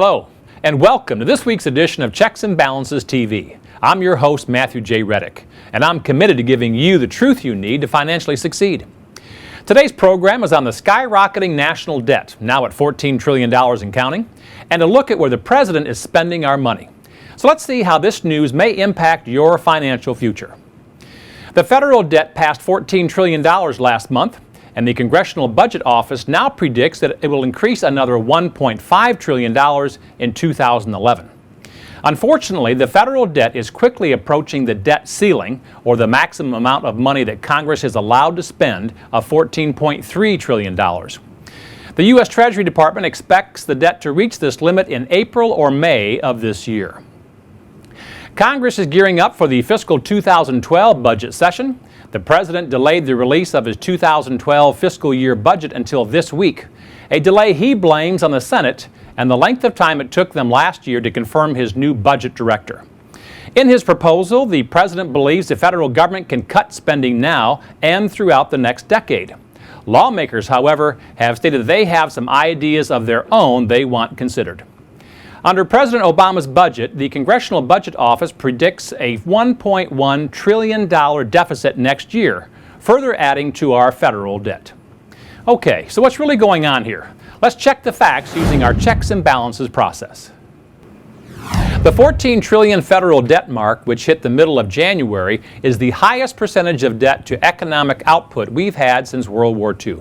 Hello, and welcome to this week's edition of Checks and Balances TV. I'm your host, Matthew J. Reddick, and I'm committed to giving you the truth you need to financially succeed. Today's program is on the skyrocketing national debt, now at $14 trillion and counting, and a look at where the president is spending our money. So let's see how this news may impact your financial future. The federal debt passed $14 trillion last month, and the Congressional Budget Office now predicts that it will increase another $1.5 trillion in 2011. Unfortunately, the federal debt is quickly approaching the debt ceiling, or the maximum amount of money that Congress is allowed to spend, of $14.3 trillion. The U.S. Treasury Department expects the debt to reach this limit in April or May of this year. Congress is gearing up for the fiscal 2012 budget session. The president delayed the release of his 2012 fiscal year budget until this week, a delay he blames on the Senate and the length of time it took them last year to confirm his new budget director. In his proposal, the president believes the federal government can cut spending now and throughout the next decade. Lawmakers, however, have stated they have some ideas of their own they want considered. Under President Obama's budget, the Congressional Budget Office predicts a $1.1 trillion deficit next year, further adding to our federal debt. Okay, so what's really going on here? Let's check the facts using our checks and balances process. The $14 trillion federal debt mark, which hit the middle of January, is the highest percentage of debt to economic output we've had since World War II.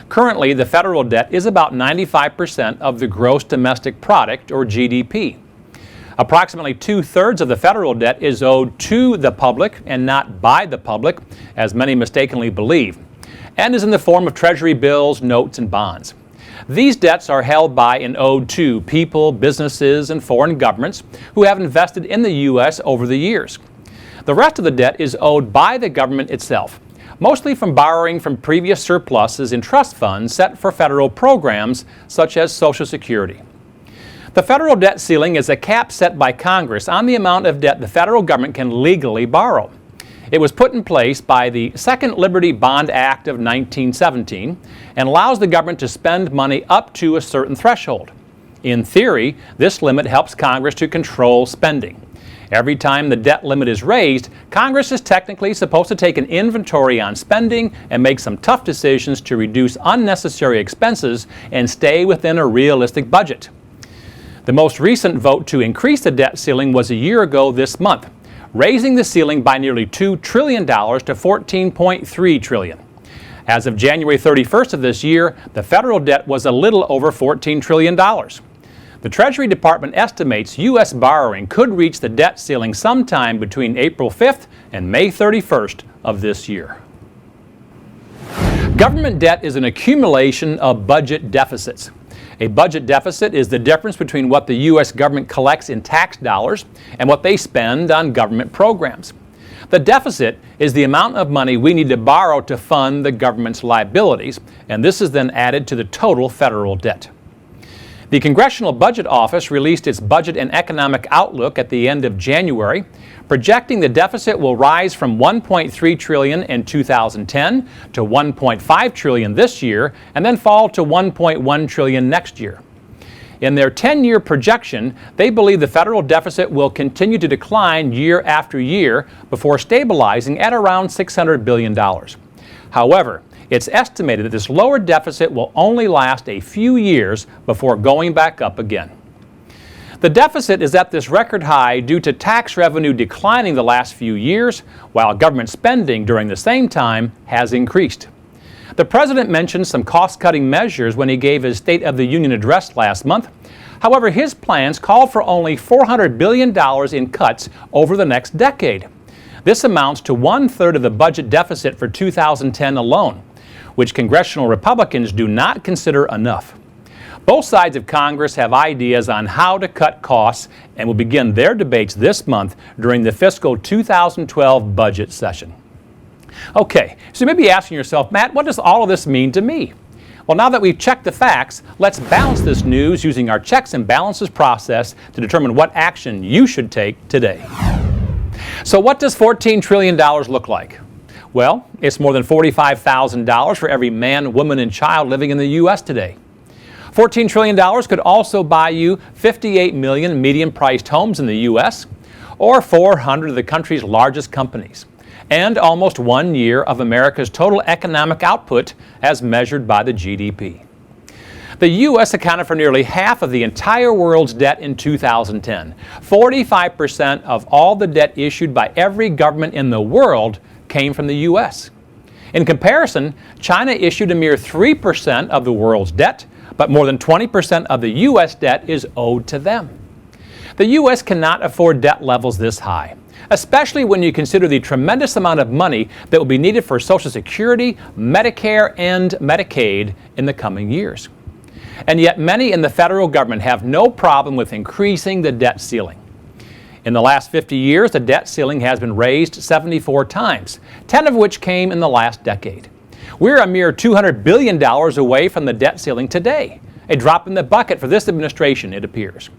Currently, the federal debt is about 95% of the gross domestic product, or GDP. Approximately two-thirds of the federal debt is owed to the public and not by the public, as many mistakenly believe, and is in the form of treasury bills, notes, and bonds. These debts are held by and owed to people, businesses, and foreign governments who have invested in the U.S. over the years. The rest of the debt is owed by the government itself, mostly from borrowing from previous surpluses in trust funds set for federal programs such as Social Security. The federal debt ceiling is a cap set by Congress on the amount of debt the federal government can legally borrow. It was put in place by the Second Liberty Bond Act of 1917 and allows the government to spend money up to a certain threshold. In theory, this limit helps Congress to control spending. Every time the debt limit is raised, Congress is technically supposed to take an inventory on spending and make some tough decisions to reduce unnecessary expenses and stay within a realistic budget. The most recent vote to increase the debt ceiling was a year ago this month, raising the ceiling by nearly $2 trillion to $14.3 trillion. As of January 31st of this year, the federal debt was a little over $14 trillion. The Treasury Department estimates U.S. borrowing could reach the debt ceiling sometime between April 5th and May 31st of this year. Government debt is an accumulation of budget deficits. A budget deficit is the difference between what the U.S. government collects in tax dollars and what they spend on government programs. The deficit is the amount of money we need to borrow to fund the government's liabilities, and this is then added to the total federal debt. The Congressional Budget Office released its Budget and Economic Outlook at the end of January, projecting the deficit will rise from $1.3 trillion in 2010 to $1.5 trillion this year, and then fall to $1.1 trillion next year. In their 10-year projection, they believe the federal deficit will continue to decline year after year before stabilizing at around $600 billion. However, it's estimated that this lower deficit will only last a few years before going back up again. The deficit is at this record high due to tax revenue declining the last few years, while government spending during the same time has increased. The president mentioned some cost-cutting measures when he gave his State of the Union address last month. However, his plans called for only $400 billion in cuts over the next decade. This amounts to one-third of the budget deficit for 2010 alone, which congressional Republicans do not consider enough. Both sides of Congress have ideas on how to cut costs and will begin their debates this month during the fiscal 2012 budget session. Okay, so you may be asking yourself, Matt, what does all of this mean to me? Well, now that we've checked the facts, let's balance this news using our checks and balances process to determine what action you should take today. So what does $14 trillion look like? Well, it's more than $45,000 for every man, woman, and child living in the U.S. today. $14 trillion could also buy you 58 million medium-priced homes in the U.S., or 400 of the country's largest companies, and almost 1 year of America's total economic output as measured by the GDP. The U.S. accounted for nearly half of the entire world's debt in 2010. 45% of all the debt issued by every government in the world came from the U.S. In comparison, China issued a mere 3% of the world's debt, but more than 20% of the U.S. debt is owed to them. The U.S. cannot afford debt levels this high, especially when you consider the tremendous amount of money that will be needed for Social Security, Medicare, and Medicaid in the coming years. And yet many in the federal government have no problem with increasing the debt ceiling. In the last 50 years, the debt ceiling has been raised 74 times, 10 of which came in the last decade. We're a mere $200 billion away from the debt ceiling today, a drop in the bucket for this administration, it appears.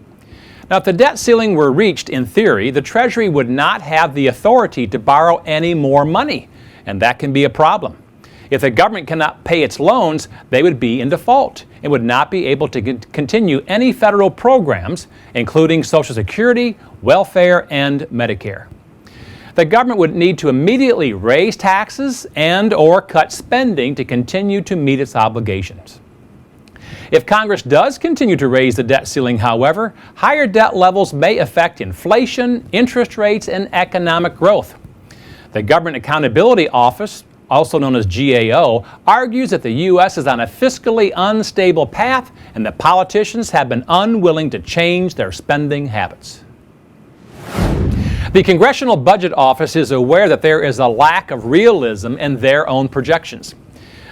Now, if the debt ceiling were reached in theory, the Treasury would not have the authority to borrow any more money, and that can be a problem. If the government cannot pay its loans, they would be in default and would not be able to continue any federal programs, including Social Security, welfare, and Medicare. The government would need to immediately raise taxes and/or cut spending to continue to meet its obligations. If Congress does continue to raise the debt ceiling, however, higher debt levels may affect inflation, interest rates, and economic growth. The Government Accountability Office, also known as GAO, argues that the U.S. is on a fiscally unstable path and that politicians have been unwilling to change their spending habits. The Congressional Budget Office is aware that there is a lack of realism in their own projections.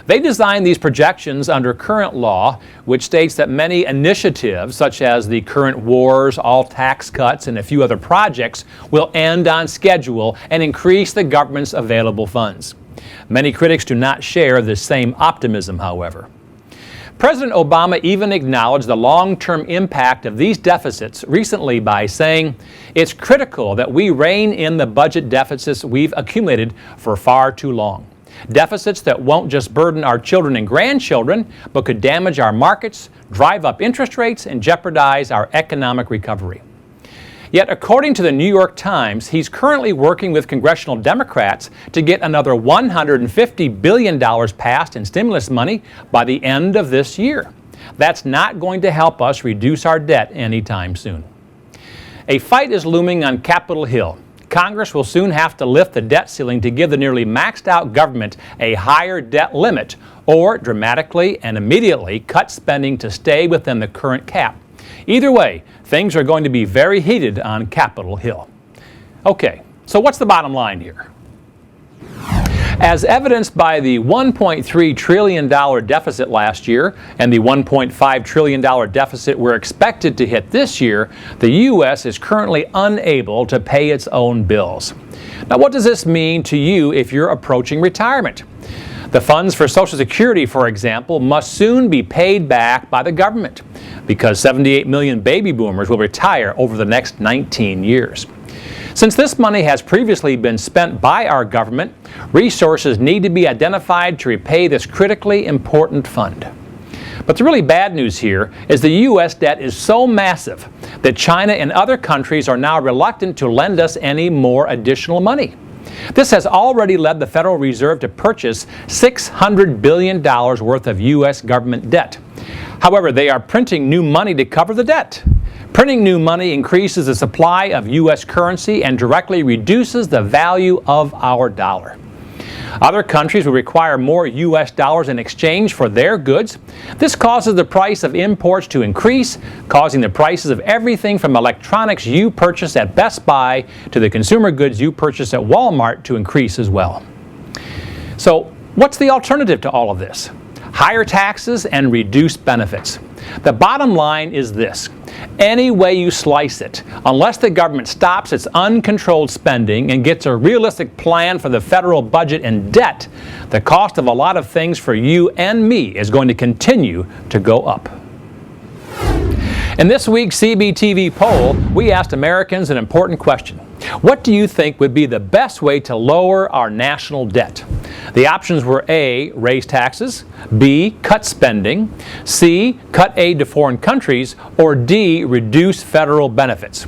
They designed these projections under current law, which states that many initiatives, such as the current wars, all tax cuts, and a few other projects, will end on schedule and increase the government's available funds. Many critics do not share this same optimism, however. President Obama even acknowledged the long-term impact of these deficits recently by saying, "It's critical that we rein in the budget deficits we've accumulated for far too long. Deficits that won't just burden our children and grandchildren, but could damage our markets, drive up interest rates, and jeopardize our economic recovery." Yet, according to the New York Times, he's currently working with congressional Democrats to get another $150 billion passed in stimulus money by the end of this year. That's not going to help us reduce our debt anytime soon. A fight is looming on Capitol Hill. Congress will soon have to lift the debt ceiling to give the nearly maxed out government a higher debt limit, or dramatically and immediately cut spending to stay within the current cap. Either way, things are going to be very heated on Capitol Hill. Okay, so what's the bottom line here? As evidenced by the $1.3 trillion deficit last year and the $1.5 trillion deficit we're expected to hit this year, the U.S. is currently unable to pay its own bills. Now, what does this mean to you if you're approaching retirement? The funds for Social Security, for example, must soon be paid back by the government because 78 million baby boomers will retire over the next 19 years. Since this money has previously been spent by our government, resources need to be identified to repay this critically important fund. But the really bad news here is the U.S. debt is so massive that China and other countries are now reluctant to lend us any more additional money. This has already led the Federal Reserve to purchase $600 billion worth of U.S. government debt. However, they are printing new money to cover the debt. Printing new money increases the supply of U.S. currency and directly reduces the value of our dollar. Other countries will require more U.S. dollars in exchange for their goods. This causes the price of imports to increase, causing the prices of everything from electronics you purchase at Best Buy to the consumer goods you purchase at Walmart to increase as well. So, what's the alternative to all of this? Higher taxes and reduced benefits. The bottom line is this: any way you slice it, unless the government stops its uncontrolled spending and gets a realistic plan for the federal budget and debt, the cost of a lot of things for you and me is going to continue to go up. In this week's CBTV poll, we asked Americans an important question. What do you think would be the best way to lower our national debt? The options were A, raise taxes, B, cut spending, C, cut aid to foreign countries, or D, reduce federal benefits.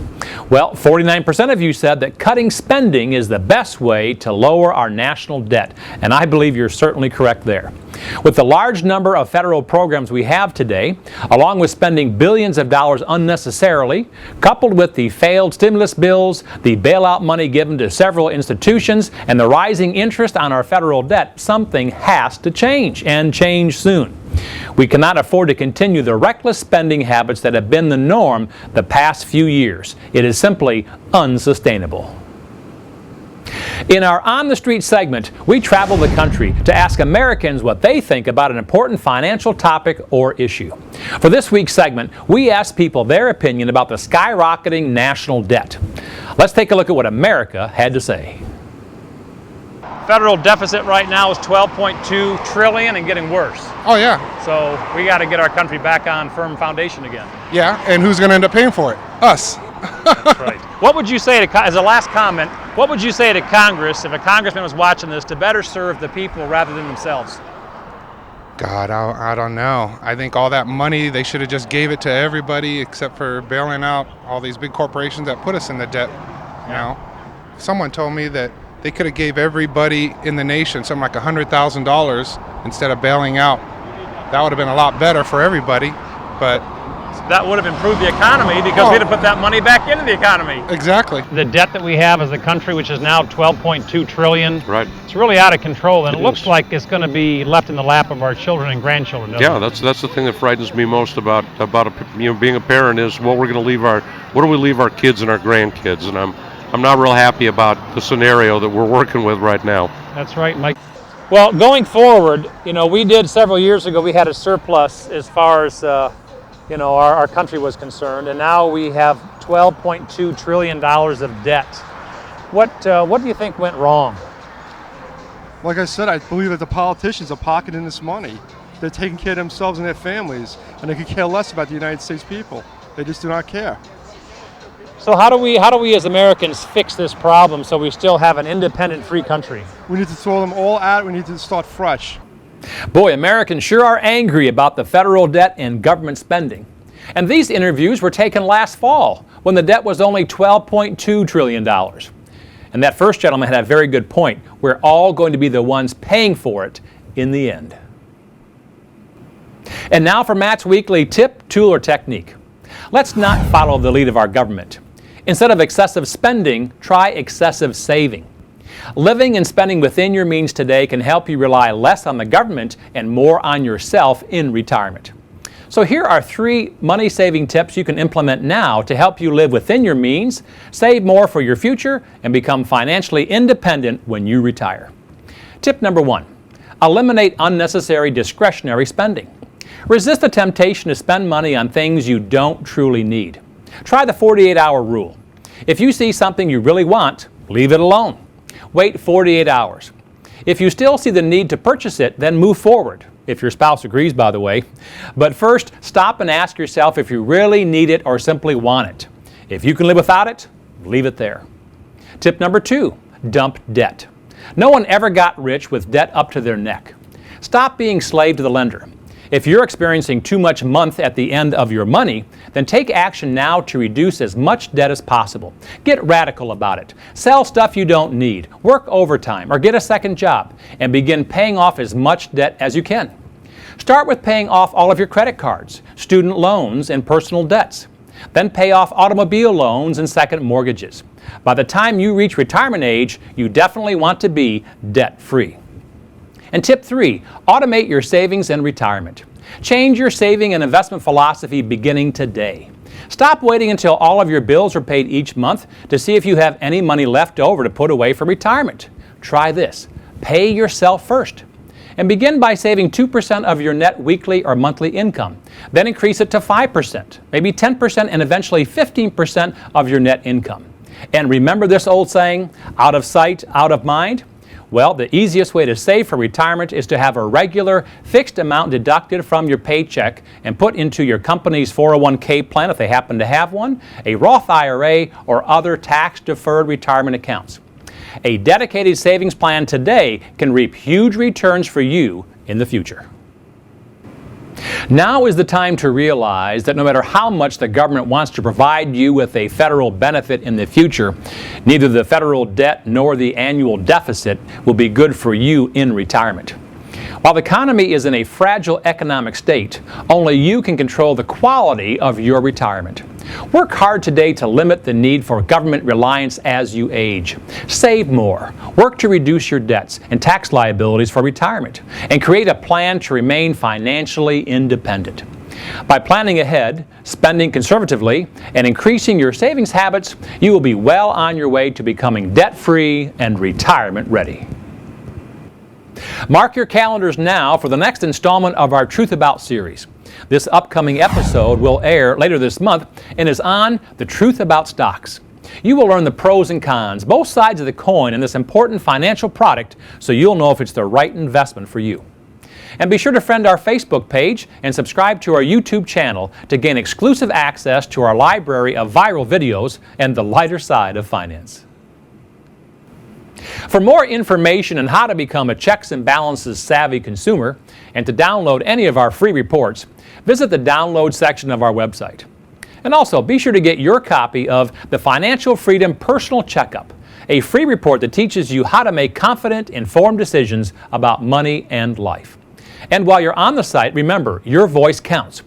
Well, 49% of you said that cutting spending is the best way to lower our national debt, and I believe you're certainly correct there. With the large number of federal programs we have today, along with spending billions of dollars unnecessarily, coupled with the failed stimulus bills, the bailout money given to several institutions, and the rising interest on our federal debt, something has to change, and change soon. We cannot afford to continue the reckless spending habits that have been the norm the past few years. It is simply unsustainable. In our On the Street segment, we travel the country to ask Americans what they think about an important financial topic or issue. For this week's segment, we ask people their opinion about the skyrocketing national debt. Let's take a look at what America had to say. Federal deficit right now is $12.2 trillion and getting worse. Oh, yeah. So we got to get our country back on firm foundation again. Yeah, and who's going to end up paying for it? Us. That's right. What would you say, as a last comment, what would you say to Congress if a congressman was watching this to better serve the people rather than themselves? God, I don't know. I think all that money, they should have just gave it to everybody except for bailing out all these big corporations that put us in the debt. You know, someone told me that they could have gave everybody in the nation something like $100,000 instead of bailing out. That would have been a lot better for everybody, but that would have improved the economy because we'd have put that money back into the economy. Exactly. The debt that we have as a country, which is now $12.2 trillion, right? It's really out of control, and it looks like it's going to be left in the lap of our children and grandchildren. Yeah, that's the thing that frightens me most about being a parent is what we're going to leave what do we leave our kids and our grandkids, and I'm not real happy about the scenario that we're working with right now. That's right, Mike. Well, going forward, we did several years ago. We had a surplus as far as our country was concerned, and now we have $12.2 trillion of debt. What do you think went wrong? Like I said, I believe that the politicians are pocketing this money. They're taking care of themselves and their families, and they could care less about the United States people. They just do not care. So how do we as Americans fix this problem so we still have an independent, free country? We need to throw them all out. We need to start fresh. Boy, Americans sure are angry about the federal debt and government spending. And these interviews were taken last fall when the debt was only $12.2 trillion. And that first gentleman had a very good point. We're all going to be the ones paying for it in the end. And now for Matt's weekly tip, tool, or technique. Let's not follow the lead of our government. Instead of excessive spending, try excessive saving. Living and spending within your means today can help you rely less on the government and more on yourself in retirement. So here are 3 money-saving tips you can implement now to help you live within your means, save more for your future, and become financially independent when you retire. Tip number 1, eliminate unnecessary discretionary spending. Resist the temptation to spend money on things you don't truly need. Try the 48-hour rule. If you see something you really want, leave it alone. Wait 48 hours. If you still see the need to purchase it, then move forward, if your spouse agrees, by the way. But first, stop and ask yourself if you really need it or simply want it. If you can live without it, leave it there. Tip number 2, dump debt. No one ever got rich with debt up to their neck. Stop being slave to the lender. If you're experiencing too much month at the end of your money, then take action now to reduce as much debt as possible. Get radical about it. Sell stuff you don't need, work overtime, or get a second job, and begin paying off as much debt as you can. Start with paying off all of your credit cards, student loans, and personal debts. Then pay off automobile loans and second mortgages. By the time you reach retirement age, you definitely want to be debt-free. And tip 3, automate your savings and retirement. Change your saving and investment philosophy beginning today. Stop waiting until all of your bills are paid each month to see if you have any money left over to put away for retirement. Try this. Pay yourself first. And begin by saving 2% of your net weekly or monthly income. Then increase it to 5%, maybe 10%, and eventually 15% of your net income. And remember this old saying, out of sight, out of mind? Well, the easiest way to save for retirement is to have a regular fixed amount deducted from your paycheck and put into your company's 401k plan if they happen to have one, a Roth IRA, or other tax-deferred retirement accounts. A dedicated savings plan today can reap huge returns for you in the future. Now is the time to realize that no matter how much the government wants to provide you with a federal benefit in the future, neither the federal debt nor the annual deficit will be good for you in retirement. While the economy is in a fragile economic state, only you can control the quality of your retirement. Work hard today to limit the need for government reliance as you age. Save more. Work to reduce your debts and tax liabilities for retirement, and create a plan to remain financially independent. By planning ahead, spending conservatively, and increasing your savings habits, you will be well on your way to becoming debt-free and retirement-ready. Mark your calendars now for the next installment of our Truth About series. This upcoming episode will air later this month and is on the truth about stocks. You will learn the pros and cons, both sides of the coin in this important financial product, so you'll know if it's the right investment for you. And be sure to friend our Facebook page and subscribe to our YouTube channel to gain exclusive access to our library of viral videos and the lighter side of finance. For more information on how to become a checks and balances savvy consumer and to download any of our free reports, visit the download section of our website. And also be sure to get your copy of the Financial Freedom Personal Checkup, a free report that teaches you how to make confident, informed decisions about money and life. And while you're on the site, remember, your voice counts.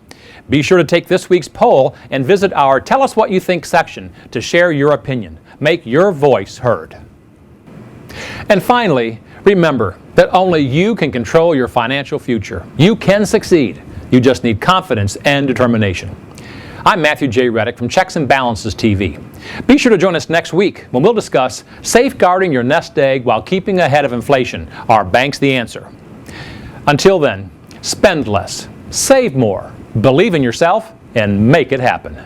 Be sure to take this week's poll and visit our Tell Us What You Think section to share your opinion. Make your voice heard. And finally, remember that only you can control your financial future. You can succeed. You just need confidence and determination. I'm Matthew J. Reddick from Checks and Balances TV. Be sure to join us next week when we'll discuss safeguarding your nest egg while keeping ahead of inflation. Are banks the answer? Until then, spend less, save more, believe in yourself, and make it happen.